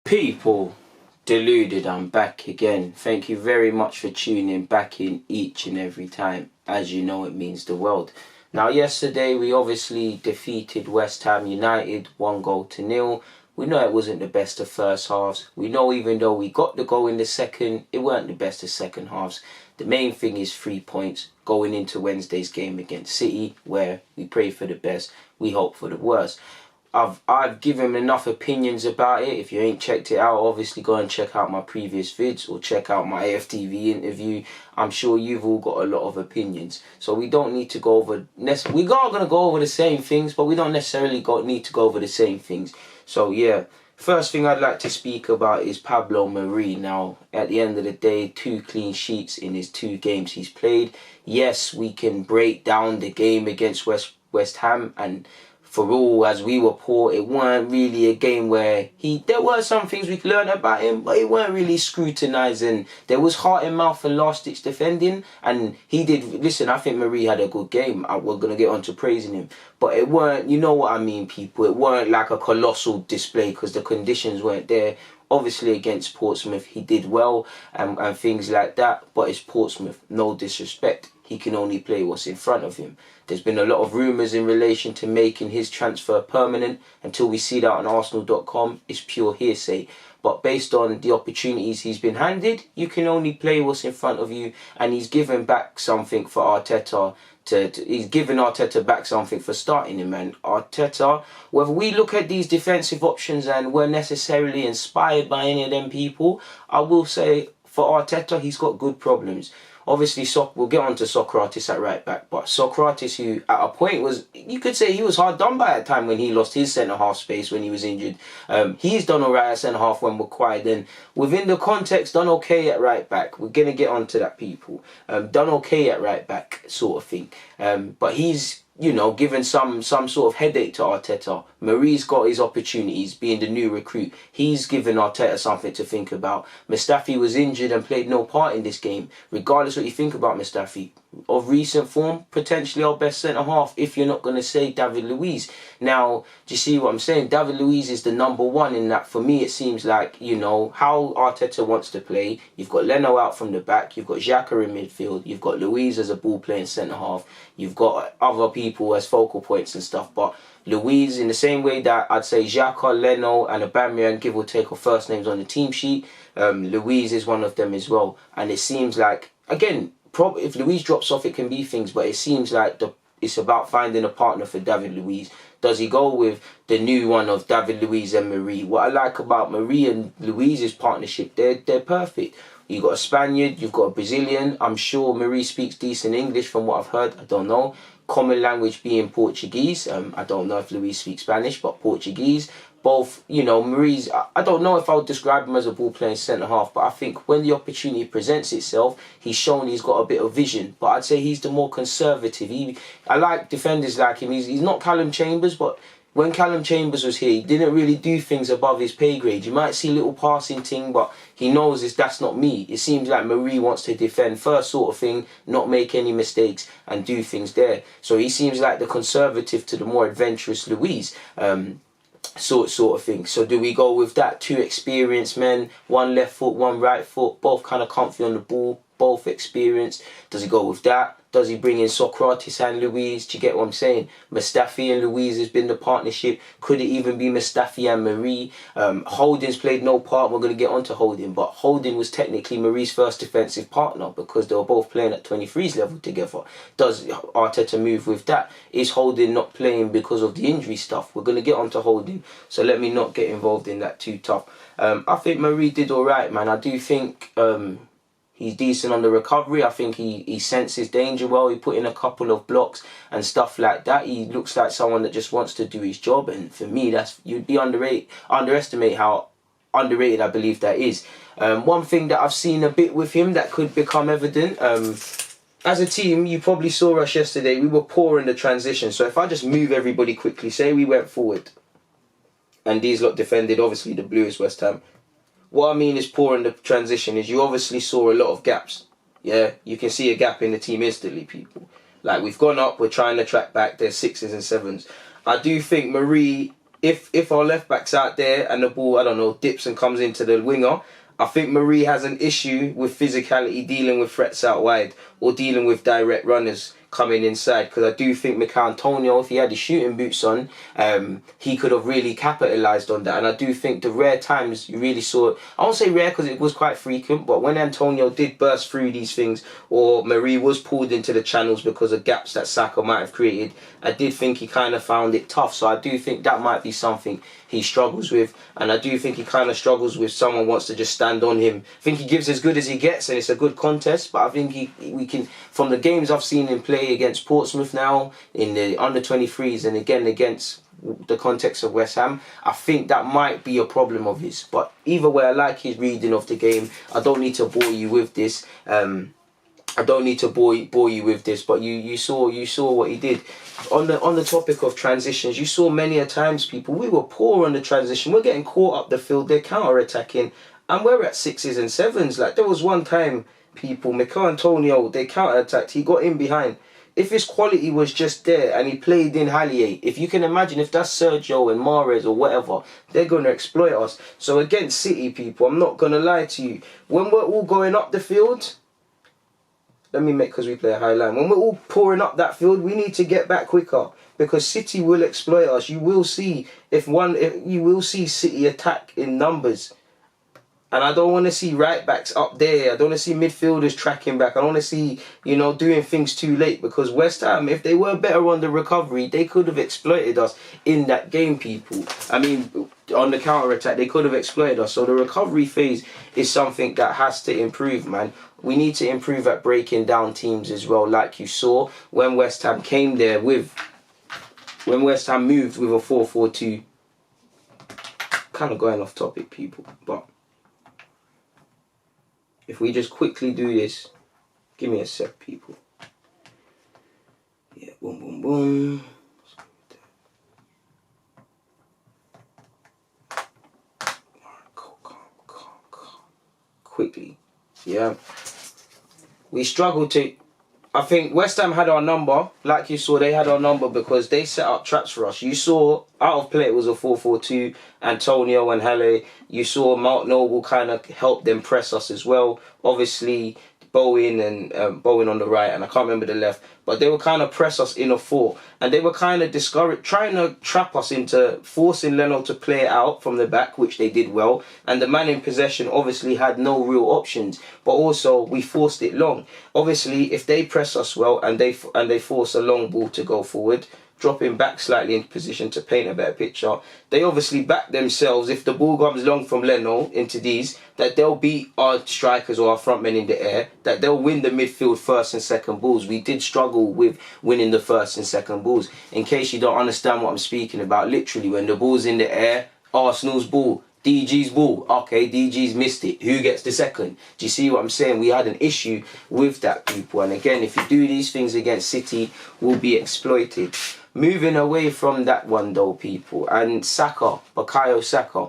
People, Deluded, I'm back again. Thank you very much for tuning back in each and every time. As you know, it means the world. Now, yesterday we obviously defeated West Ham United 1-0. We know it wasn't the best of first halves. We know even though we got the goal in the second, it weren't the best of second halves. The main thing is 3 points going into Wednesday's game against City, where we pray for the best, we hope for the worst. I've given enough opinions about it. If you ain't checked it out, obviously go and check out my previous vids or check out my AFTV interview. I'm sure you've all got a lot of opinions. So we don't need to go over... We are going to go over the same things, but we don't necessarily need to go over the same things. So yeah, first thing I'd like to speak about is Pablo Mari. Now, at the end of the day, 2 clean sheets in his 2 games he's played. Yes, we can break down the game against West Ham, and for all as we were poor, it weren't really a game where there were some things we could learn about him, but it weren't really scrutinising. There was heart in mouth and last ditch defending, and he did. Listen, I think Mari had a good game. We're gonna get on to praising him, but it weren't. You know what I mean, people. It weren't like a colossal display because the conditions weren't there. Obviously against Portsmouth he did well and things like that, but it's Portsmouth, no disrespect. He can only play what's in front of him. There's been a lot of rumours in relation to making his transfer permanent. Until we see that on Arsenal.com, it's pure hearsay. But based on the opportunities he's been handed, you can only play what's in front of you, and he's given back something for Arteta. He's given Arteta back something for starting him, and Arteta, whether we look at these defensive options and we're necessarily inspired by any of them people, I will say for Arteta, he's got good problems. Obviously, we'll get on to Sokratis at right back, but Sokratis, who at a point was, you could say he was hard done by at a time when he lost his centre-half space when he was injured. He's done alright at centre-half when required, and within the context, done okay at right back. We're going to get on to that, people. Done okay at right back, sort of thing. But he's, you know, given some sort of headache to Arteta. Mari's got his opportunities, being the new recruit. He's given Arteta something to think about. Mustafi was injured and played no part in this game. Regardless what you think about Mustafi, of recent form, potentially our best centre-half, if you're not going to say David Luiz. Now, do you see what I'm saying? David Luiz is the #1 in that. For me, it seems like, you know, how Arteta wants to play. You've got Leno out from the back. You've got Saka in midfield. You've got Luiz as a ball-playing centre-half. You've got other people as focal points and stuff. But Luiz, in the same way that I'd say Saka, Leno and Aubameyang, give or take, are first names on the team sheet, Luiz is one of them as well. And it seems like, again, if Luiz drops off, it can be things, but it seems like it's about finding a partner for David Luiz. Does he go with the new one of David Luiz and Mari? What I like about Mari and Luiz's partnership, they're perfect. You've got a Spaniard, you've got a Brazilian. I'm sure Mari speaks decent English from what I've heard. I don't know. Common language being Portuguese. I don't know if Luiz speaks Spanish, but Portuguese. Both, you know, Mari's, I don't know if I would describe him as a ball-playing centre-half, but I think when the opportunity presents itself, he's shown he's got a bit of vision. But I'd say he's the more conservative. I like defenders like him. He's not Callum Chambers, but when Callum Chambers was here, he didn't really do things above his pay grade. You might see a little passing thing, but he knows that's not me. It seems like Mari wants to defend first sort of thing, not make any mistakes and do things there. So he seems like the conservative to the more adventurous Luiz. Sort of thing. So do we go with that? 2 experienced men, 1 left foot, 1 right foot, both kind of comfy on the ball, both experienced. Does he go with that? Does he bring in Sokratis and Luiz? Do you get what I'm saying? Mustafi and Luiz has been the partnership. Could it even be Mustafi and Mari? Holding's played no part. We're going to get on to Holding, but Holding was technically Mari's first defensive partner because they were both playing at 23s level together. Does Arteta move with that? Is Holding not playing because of the injury stuff? We're going to get on to Holding, so let me not get involved in that too tough. I think Mari did all right, man. I do think he's decent on the recovery. I think he senses danger well. He put in a couple of blocks and stuff like that. He looks like someone that just wants to do his job. And for me, you'd be underestimate how underrated I believe that is. One thing that I've seen a bit with him that could become evident. As a team, you probably saw us yesterday. We were poor in the transition. So if I just move everybody quickly, say we went forward and these lot defended, obviously the blue is West Ham. What I mean is poor in the transition is you obviously saw a lot of gaps. Yeah, you can see a gap in the team instantly, people. Like, we've gone up, we're trying to track back, there's 6s and 7s. I do think Mari if our left back's out there and the ball, I don't know, dips and comes into the winger, I think Mari has an issue with physicality dealing with threats out wide or dealing with direct runners coming inside, because I do think Mikel Antonio, if he had his shooting boots on, he could have really capitalised on that. And I do think the rare times you really saw it, I won't say rare because it was quite frequent, but when Antonio did burst through these things or Mari was pulled into the channels because of gaps that Saka might have created, I did think he kind of found it tough. So I do think that might be something he struggles with, and I do think he kind of struggles with someone wants to just stand on him. I think he gives as good as he gets and it's a good contest, but I think we can, from the games I've seen him play against Portsmouth now, in the under-23s and again against the context of West Ham, I think that might be a problem of his. But either way, I like his reading of the game. I don't need to bore you with this. I don't need to bore you with this, but you saw what he did. On the topic of transitions, you saw many a times, people, we were poor on the transition. We're getting caught up the field, they're counter-attacking, and we're at 6s and 7s. Like, there was one time, people, Mikel Antonio, they counter-attacked, he got in behind. If his quality was just there and he played in Hallier, if you can imagine, if that's Sergio and Mahrez or whatever, they're going to exploit us. So against City, people, I'm not going to lie to you, when we're all going up the field, let me make, because we play a high line, when we're all pouring up that field, we need to get back quicker, because City will exploit us. You will see you will see City attack in numbers, and I don't want to see right backs up there. I don't want to see midfielders tracking back. I don't want to see, doing things too late, because West Ham, if they were better on the recovery, they could have exploited us in that game, people. I mean, on the counter attack, they could have exploited us. So the recovery phase is something that has to improve, man. We need to improve at breaking down teams as well, like you saw when West Ham came there with, when West Ham moved with a 4-4-2. Kind of going off topic, people, but if we just quickly do this, give me a sec, people. Yeah, boom, boom, boom. Calm. Quickly, yeah. We struggled to. I think West Ham had our number, like you saw. They had our number because they set up traps for us. You saw out of play it was a 4-4-2. Antonio and Halle. You saw Mark Noble kind of help them press us as well. Obviously Bowen and Bowen on the right, and I can't remember the left, but they would kind of press us in a 4, and they were kind of discouraged, trying to trap us into forcing Leno to play it out from the back, which they did well, and the man in possession obviously had no real options, but also we forced it long. Obviously, if they press us well and they force a long ball to go forward, dropping back slightly into position to paint a better picture, they obviously back themselves, if the ball comes long from Leno into these, that they'll beat our strikers or our front men in the air, that they'll win the midfield first and second balls. We did struggle with winning the first and second balls. In case you don't understand what I'm speaking about, literally when the ball's in the air, Arsenal's ball, DG's ball, okay, DG's missed it, who gets the second? Do you see what I'm saying? We had an issue with that, people, and again, if you do these things against City, we'll be exploited. Moving away from that one though, people, and Saka, Bukayo Saka,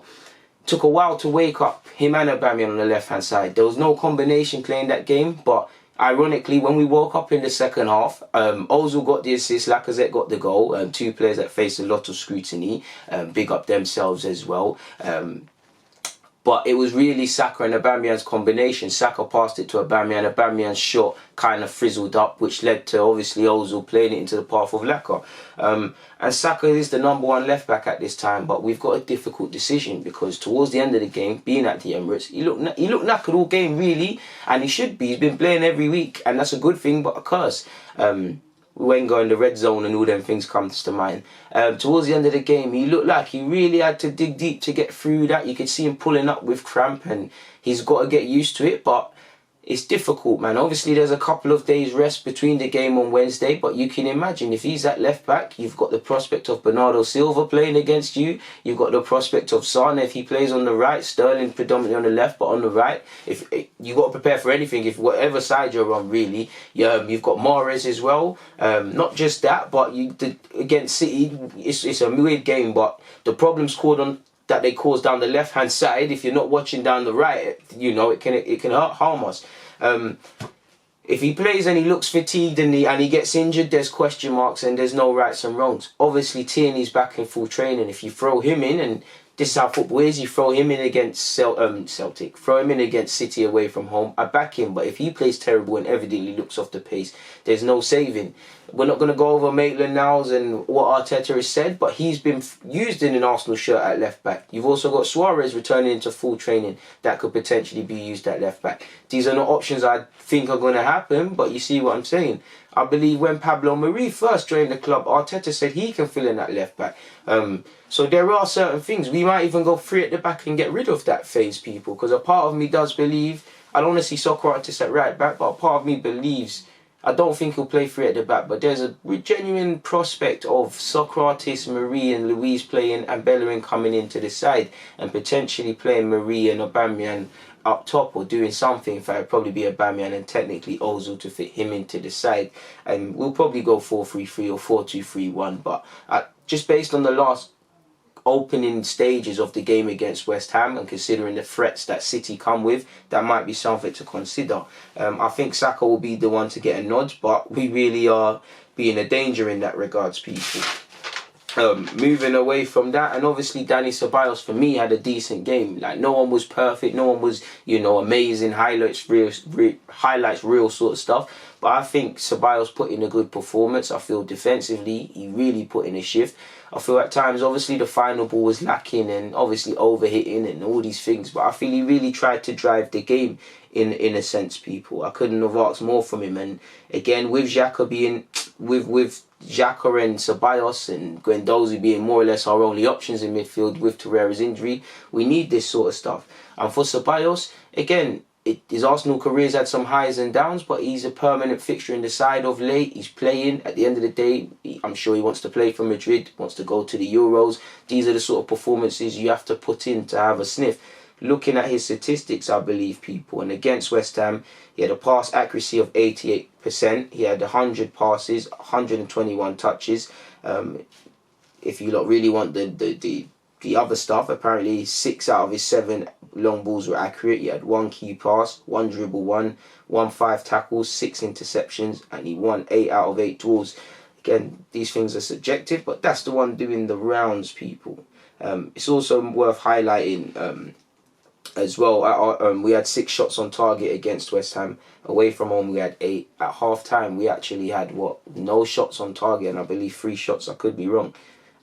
took a while to wake up, him and Aubameyang on the left hand side. There was no combination playing that game, but ironically, when we woke up in the second half, Ozil got the assist, Lacazette got the goal, two players that faced a lot of scrutiny, big up themselves as well. But it was really Saka and Aubameyang's combination. Saka passed it to Aubameyang. Aubameyang's shot kind of frizzled up, which led to obviously Ozil playing it into the path of Laka. And Saka is the number one left back at this time, but we've got a difficult decision because towards the end of the game, being at the Emirates, he looked knackered all game really, and he should be. He's been playing every week, and that's a good thing, but a curse. Wenger in the red zone and all them things comes to mind. Towards the end of the game, he looked like he really had to dig deep to get through that. You could see him pulling up with cramp, and he's got to get used to it, but it's difficult, man. Obviously, there's a couple of days rest between the game on Wednesday, but you can imagine if he's at left back, you've got the prospect of Bernardo Silva playing against you. You've got the prospect of Sane if he plays on the right, Sterling predominantly on the left, but on the right. If you got to prepare for anything, if whatever side you're on, really. You've got Mahrez as well. Not just that, but against City, it's a weird game, but the problems that they cause down the left hand side, if you're not watching down the right, it can harm us. If he plays and he looks fatigued and he gets injured, there's question marks and there's no rights and wrongs. Obviously, Tierney's back in full training. If you throw him in, and this is how football is, you throw him in against Celtic, throw him in against City away from home, I back him. But if he plays terrible and evidently looks off the pace, there's no saving. We're not going to go over Maitland-Niles and what Arteta has said, but he's been used in an Arsenal shirt at left-back. You've also got Suarez returning into full training that could potentially be used at left-back. These are not options I think are going to happen, but you see what I'm saying. I believe when Pablo Mari first joined the club, Arteta said he can fill in that left-back. So there are certain things. We might even go 3 at the back and get rid of that phase, people, because a part of me does believe, I don't want to see Sokratis at right-back, but a part of me believes, I don't think he'll play 3 at the back, but there's a genuine prospect of Sokratis, Mari and Luiz playing and Bellerin coming into the side and potentially playing Mari and Aubameyang up top or doing something. In fact, it'd probably be Aubameyang and technically Ozil to fit him into the side. And we'll probably go 4-3-3 or 4-2-3-1, but just based on the last opening stages of the game against West Ham and considering the threats that City come with, that might be something to consider. I think Saka will be the one to get a nod, but we really are being a danger in that regards, people. Moving away from that, and obviously Danny Ceballos for me had a decent game. Like, no one was perfect, no one was, amazing, highlights real sort of stuff, but I think Ceballos put in a good performance. I feel defensively he really put in a shift. I feel at times obviously the final ball was lacking and obviously overhitting and all these things, but I feel he really tried to drive the game in a sense, people. I couldn't have asked more from him. And again, with Xhaka being with Xhaka and Ceballos and Guendouzi being more or less our only options in midfield with Torreira's injury, we need this sort of stuff. And for Ceballos, again, his Arsenal career's had some highs and downs, but he's a permanent fixture in the side of late. He's playing. At the end of the day, I'm sure he wants to play for Madrid, wants to go to the Euros. These are the sort of performances you have to put in to have a sniff. Looking at his statistics, I believe, people, and against West Ham, he had a pass accuracy of 88%. He had 100 passes, 121 touches. If you lot really want the other stuff, apparently 6 out of his 7 long balls were accurate. He had 1 key pass, 1 dribble, 1 5 tackles, 6 interceptions, and he won 8 out of 8 duels. Again, these things are subjective, but that's the one doing the rounds, people. It's also worth highlighting as well. We had 6 shots on target against West Ham. Away from home, we had 8. At half time, we actually had no shots on target, and I believe 3 shots. I could be wrong.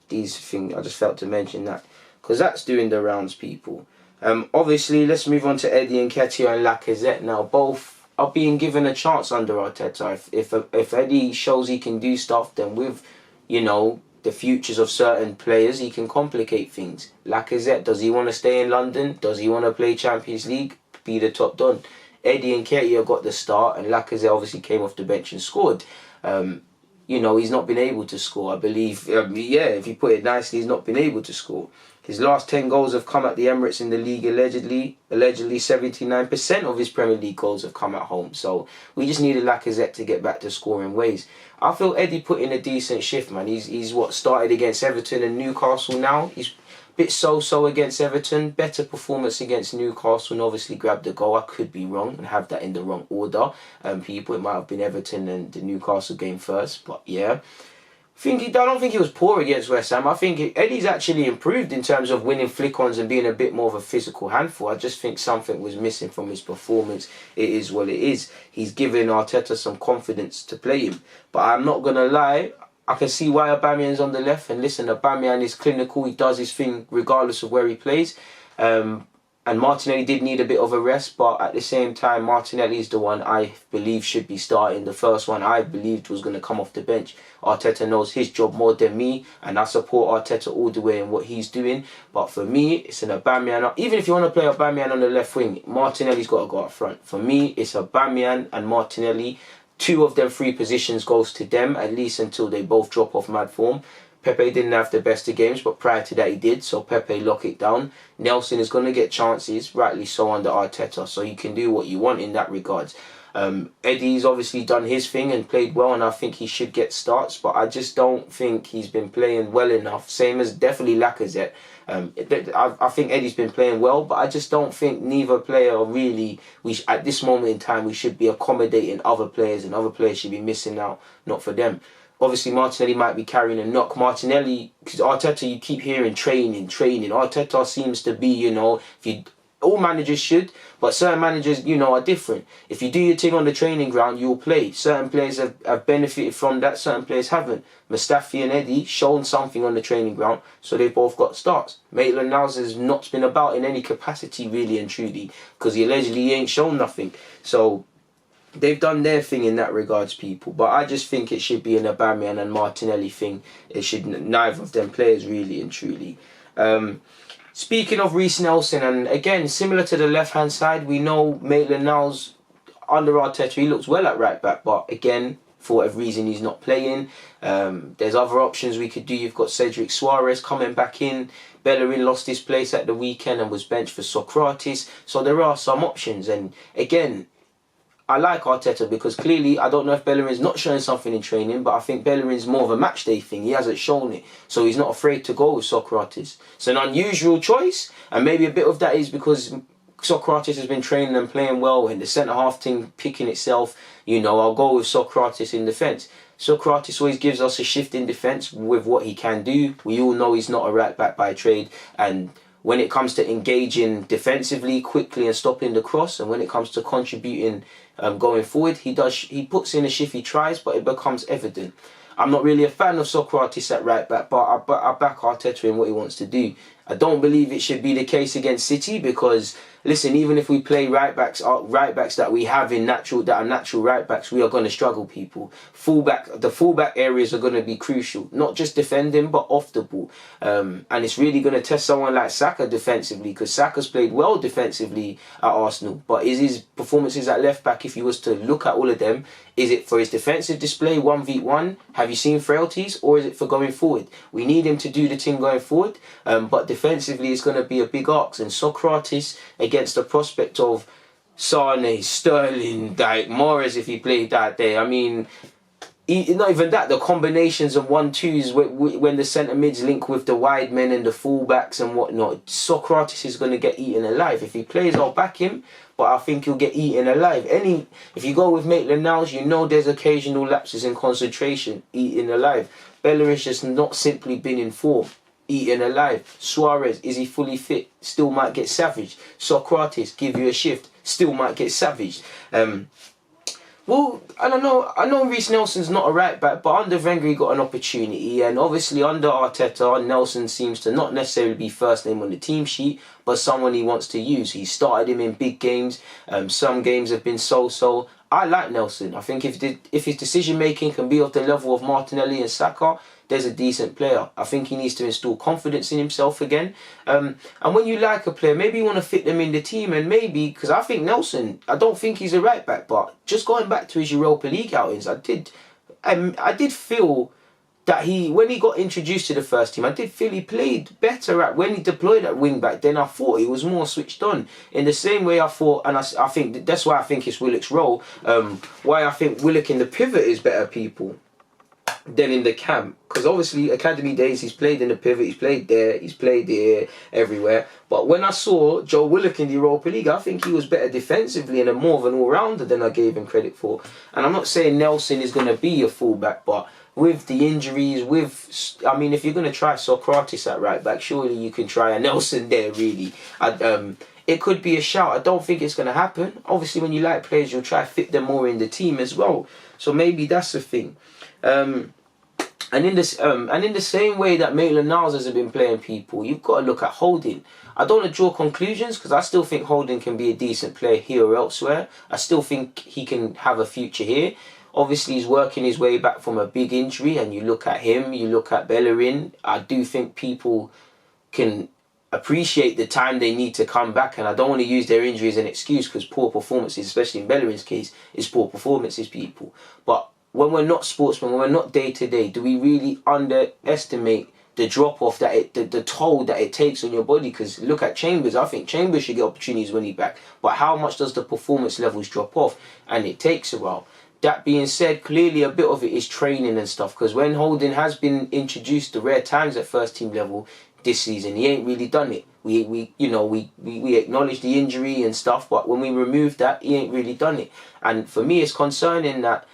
These things, I just felt to mention that because that's doing the rounds, people. Obviously, let's move on to Eddie Nketiah and Lacazette now. Both are being given a chance under Arteta. If Eddie shows he can do stuff, then with the futures of certain players, he can complicate things. Lacazette, does he want to stay in London? Does he want to play Champions League? Be the top don? Eddie Nketiah got the start, and Lacazette obviously came off the bench and scored. He's not been able to score. I believe, if you put it nicely, he's not been able to score. His last 10 goals have come at the Emirates in the league, allegedly 79% of his Premier League goals have come at home. So we just needed Lacazette to get back to scoring ways. I feel Eddie put in a decent shift, man. He's started against Everton and Newcastle now. He's a bit so-so against Everton. Better performance against Newcastle and obviously grabbed the goal. I could be wrong and have that in the wrong order. People, it might have been Everton and the Newcastle game first, but yeah. I don't think he was poor against West Ham. I think Eddie's actually improved in terms of winning flick-ons and being a bit more of a physical handful. I just think something was missing from his performance. It is what it is. He's given Arteta some confidence to play him. But I'm not going to lie, I can see why Aubameyang's on the left. And listen, Aubameyang is clinical. He does his thing regardless of where he plays. And Martinelli did need a bit of a rest, but at the same time, Martinelli is the one I believe should be starting. The first one I believed was going to come off the bench. Arteta knows his job more than me, and I support Arteta all the way in what he's doing. But for me, it's an Aubameyang. Even if you want to play Aubameyang on the left wing, Martinelli's got to go up front. For me, it's Aubameyang and Martinelli. 2 of them 3 positions goes to them, at least until they both drop off mad form. Pepe didn't have the best of games, but prior to that he did, so Pepe lock it down. Nelson is going to get chances, rightly so, under Arteta, so you can do what you want in that regards. Eddie's obviously done his thing and played well, and I think he should get starts, but I just don't think he's been playing well enough. Same as definitely Lacazette. I think Eddie's been playing well, but I just don't think neither player really, at this moment in time, we should be accommodating other players, and other players should be missing out, not for them. Obviously, Martinelli might be carrying a knock. Martinelli, because Arteta, you keep hearing training. Arteta seems to be, all managers should, but certain managers, are different. If you do your thing on the training ground, you'll play. Certain players have benefited from that, certain players haven't. Mustafi and Eddie shown something on the training ground, so they've both got starts. Maitland-Niles has not been about in any capacity, really and truly, because he allegedly ain't shown nothing. So they've done their thing in that regards, people. But I just think it should be an Aubameyang and Martinelli thing. It should neither of them players, really and truly. Speaking of Reiss Nelson, and again, similar to the left-hand side, we know Maitland-Niles, under Arteta, he looks well at right-back, but again, for whatever reason, he's not playing. There's other options we could do. You've got Cedric Suarez coming back in. Bellerin lost his place at the weekend and was benched for Sokratis. So there are some options. And again, I like Arteta because clearly, I don't know if Bellerin's not showing something in training, but I think Bellerin's more of a match day thing. He hasn't shown it. So he's not afraid to go with Sokratis. It's an unusual choice, and maybe a bit of that is because Sokratis has been training and playing well, and the centre-half team picking itself. I'll go with Sokratis in defence. Sokratis always gives us a shift in defence with what he can do. We all know he's not a right-back by trade, and when it comes to engaging defensively quickly and stopping the cross, and when it comes to contributing going forward, he puts in a shift, he tries, but it becomes evident. I'm not really a fan of Sokratis at right back, but I back Arteta in what he wants to do. I don't believe it should be the case against City because, listen, even if we play right backs that we have that are natural right backs, we are going to struggle, people. The fullback areas are going to be crucial, not just defending but off the ball. And it's really going to test someone like Saka defensively, because Saka's played well defensively at Arsenal. But is his performances at left back, if you was to look at all of them, is it for his defensive display 1v1? Have you seen frailties, or is it for going forward? We need him to do the thing going forward, but defensively it's going to be a big ask. And Sokratis against the prospect of Sane, Sterling, Morris if he played that day. I mean, not even that, the combinations of 1-2s when the centre mids link with the wide men and the full-backs and whatnot, Sokratis is going to get eaten alive. If he plays, I'll back him, but I think he'll get eaten alive. If you go with Maitland-Niles, there's occasional lapses in concentration, eaten alive. Bellerin's just not simply been in form, eaten alive. Suarez, is he fully fit? Still might get savaged. Sokratis, give you a shift, still might get savaged. Well, I don't know. I know Reiss Nelson's not a right back, but under Wenger he got an opportunity, and obviously under Arteta, Nelson seems to not necessarily be first name on the team sheet, but someone he wants to use. He started him in big games. Some games have been so-so. I like Nelson. I think if his decision making can be of the level of Martinelli and Saka, there's a decent player. I think he needs to install confidence in himself again. And when you like a player, maybe you want to fit them in the team, and maybe, because I think Nelson, I don't think he's a right back, but just going back to his Europa League outings, I did feel that when he got introduced to the first team, I did feel he played better when he deployed at wing back than I thought. He was more switched on. In the same way I thought, and I think that's why I think it's Willock's role, why I think Willock in the pivot is better, people, than in the camp. Because obviously academy days he's played in the pivot, he's played there, he's played here, everywhere. But when I saw Joe Willock in the Europa League, I think he was better defensively and more of an all-rounder than I gave him credit for. And I'm not saying Nelson is going to be a fullback, but with the injuries, if you're going to try Sokratis at right back, surely you can try a Nelson there, really. It could be a shout. I don't think it's going to happen. Obviously, when you like players, you'll try to fit them more in the team as well. So maybe that's the thing. And in the same way that Maitland-Niles hasn't been playing, people, you've got to look at Holding. I don't want to draw conclusions because I still think Holding can be a decent player here or elsewhere. I still think he can have a future here. Obviously, he's working his way back from a big injury, and you look at him, you look at Bellerin. I do think people can appreciate the time they need to come back, and I don't want to use their injury as an excuse because poor performances, especially in Bellerin's case, is poor performances, people. But when we're not sportsmen, when we're not day-to-day, do we really underestimate the drop off that the toll that it takes on your body. Because look at Chambers. I think Chambers should get opportunities when he's back, but how much does the performance levels drop off? And it takes a while. That being said, clearly a bit of it is training and stuff, because when Holding has been introduced the rare times at first team level this season, he ain't really done it. We acknowledge the injury and stuff, but when we remove that, he ain't really done it. And for me, it's concerning that,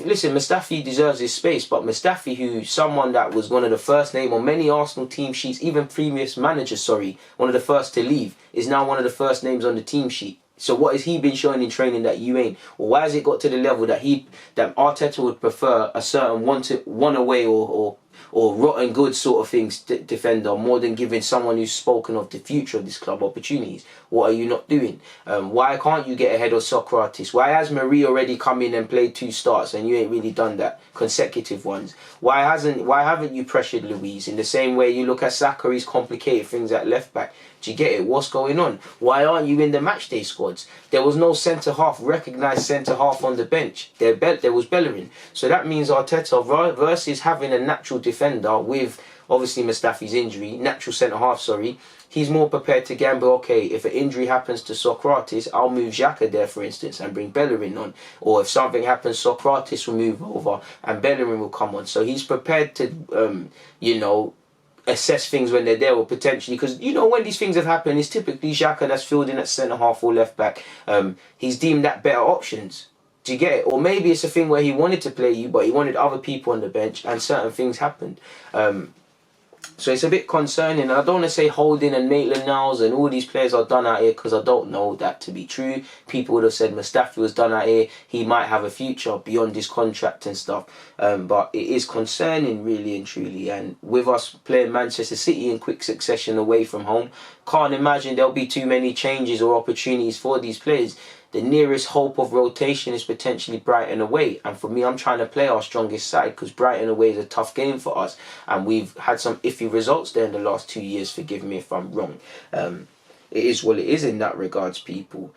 listen, Mustafi deserves his space, but Mustafi, who's someone that was one of the first name on many Arsenal team sheets, even previous managers, one of the first to leave, is now one of the first names on the team sheet. So what has he been showing in training that you ain't? Or why has it got to the level that Arteta would prefer a certain one away or rotten good sort of things defender more than giving someone who's spoken of the future of this club opportunities? What are you not doing? Why can't you get ahead of Sokratis? Why has Mari already come in and played 2 starts and you ain't really done that, consecutive ones? Why haven't you pressured Luiz in the same way you look at Saka? He's complicated things at left back. Do you get it? What's going on? Why aren't you in the matchday squads? There was no centre-half, recognised centre-half on the bench. There was Bellerin. So that means Arteta versus having a natural defender with obviously Mustafi's injury, natural centre-half, he's more prepared to gamble, okay, if an injury happens to Sokratis, I'll move Xhaka there, for instance, and bring Bellerin on. Or if something happens, Sokratis will move over and Bellerin will come on. So he's prepared to, assess things when they're there, or potentially, because when these things have happened, it's typically Xhaka that's filled in at centre half or left back. He's deemed that better options. Do you get it? Or maybe it's a thing where he wanted to play you, but he wanted other people on the bench, and certain things happened. So it's a bit concerning. I don't want to say Holding and Maitland-Niles and all these players are done out here, because I don't know that to be true. People would have said Mustafi was done out here. He might have a future beyond his contract and stuff. But it is concerning, really and truly. And with us playing Manchester City in quick succession away from home, can't imagine there'll be too many changes or opportunities for these players. The nearest hope of rotation is potentially Brighton away. And for me, I'm trying to play our strongest side, because Brighton away is a tough game for us. And we've had some iffy results there in the last 2 years. Forgive me if I'm wrong. It is what it is in that regards, people.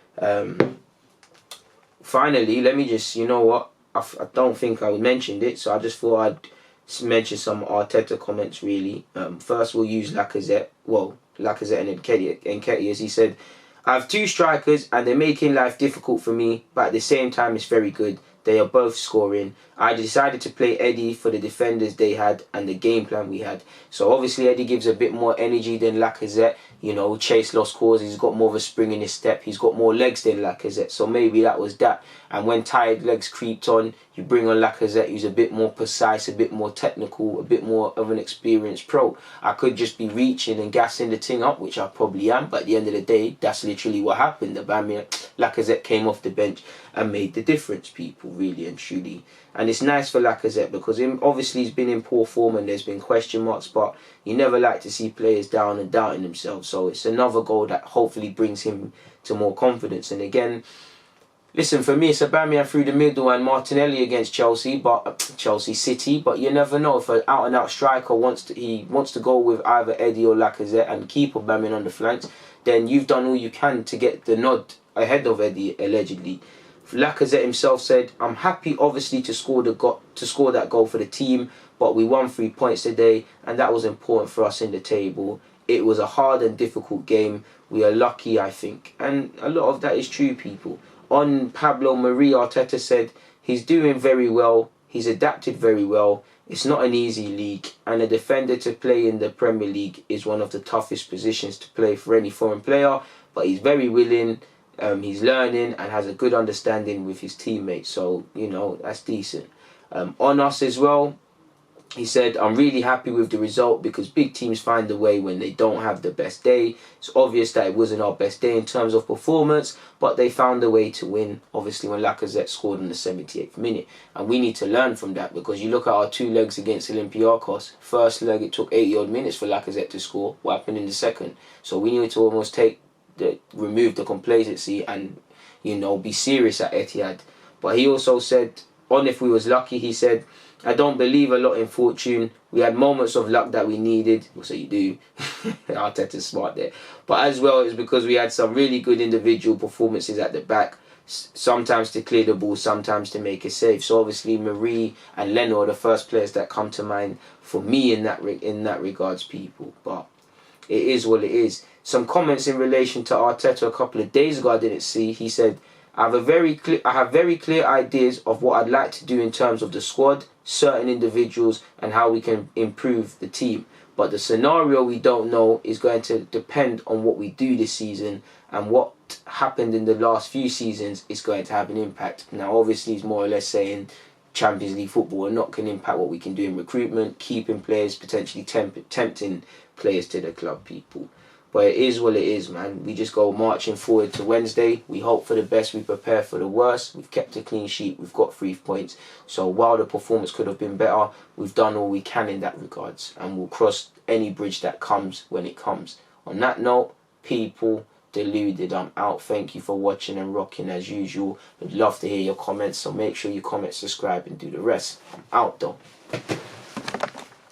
Finally, let me just, I don't think I mentioned it, so I just thought I'd mention some Arteta comments, really. First, we'll use Lacazette. Well, Lacazette and Nketiah, as he said, I have 2 strikers and they're making life difficult for me, but at the same time it's very good. They are both scoring. I decided to play Eddie for the defenders they had and the game plan we had. So obviously Eddie gives a bit more energy than Lacazette. Chase lost cause. He's got more of a spring in his step. He's got more legs than Lacazette. So maybe that was that. And when tired legs creeped on, you bring on Lacazette, who's a bit more precise, a bit more technical, a bit more of an experienced pro. I could just be reaching and gassing the thing up, which I probably am. But at the end of the day, that's literally what happened. Lacazette came off the bench and made the difference, people, really and truly. And it's nice for Lacazette, because obviously he's been in poor form and there's been question marks, but you never like to see players down and doubting themselves. So it's another goal that hopefully brings him to more confidence. And again, listen, for me, it's Aubameyang through the middle and Martinelli against Chelsea City. But you never know, if an out-and-out striker wants to go with either Eddie or Lacazette and keep Aubameyang on the flanks, then you've done all you can to get the nod ahead of Eddie, allegedly. Lacazette himself said, I'm happy obviously to score that goal for the team, but we won 3 points today and that was important for us in the table. It was a hard and difficult game. We are lucky, I think. And a lot of that is true, people. On Pablo Mari, Arteta said, he's doing very well. He's adapted very well. It's not an easy league, and a defender to play in the Premier League is one of the toughest positions to play for any foreign player, but he's very willing. He's learning and has a good understanding with his teammates. So, that's decent. On us as well, he said, I'm really happy with the result, because big teams find a way when they don't have the best day. It's obvious that it wasn't our best day in terms of performance, but they found a way to win, obviously, when Lacazette scored in the 78th minute. And we need to learn from that, because you look at our 2 legs against Olympiacos. First leg, it took 80-odd minutes for Lacazette to score. What happened in the second? So we need to almost remove the complacency and, be serious at Etihad. But he also said, if we was lucky, he said, I don't believe a lot in fortune. We had moments of luck that we needed. So you do. Arteta's smart there. But as well, it's because we had some really good individual performances at the back sometimes to clear the ball, sometimes to make a save. So obviously Mari and Leno are the first players that come to mind for me in that regards, people. But it is what it is. Some comments in relation to Arteta a couple of days ago I didn't see. He said, I have very clear ideas of what I'd like to do in terms of the squad, certain individuals, and how we can improve the team. But the scenario we don't know is going to depend on what we do this season, and what happened in the last few seasons is going to have an impact. Now, obviously, he's more or less saying Champions League football and not can impact what we can do in recruitment, keeping players, potentially tempting players to the club, people. But it is what it is, man. We just go marching forward to Wednesday. We hope for the best. We prepare for the worst. We've kept a clean sheet. We've got 3 points. So while the performance could have been better, we've done all we can in that regards. And we'll cross any bridge that comes when it comes. On that note, people, Deluded, I'm out. Thank you for watching and rocking as usual. I'd love to hear your comments. So make sure you comment, subscribe, and do the rest. I'm out, though.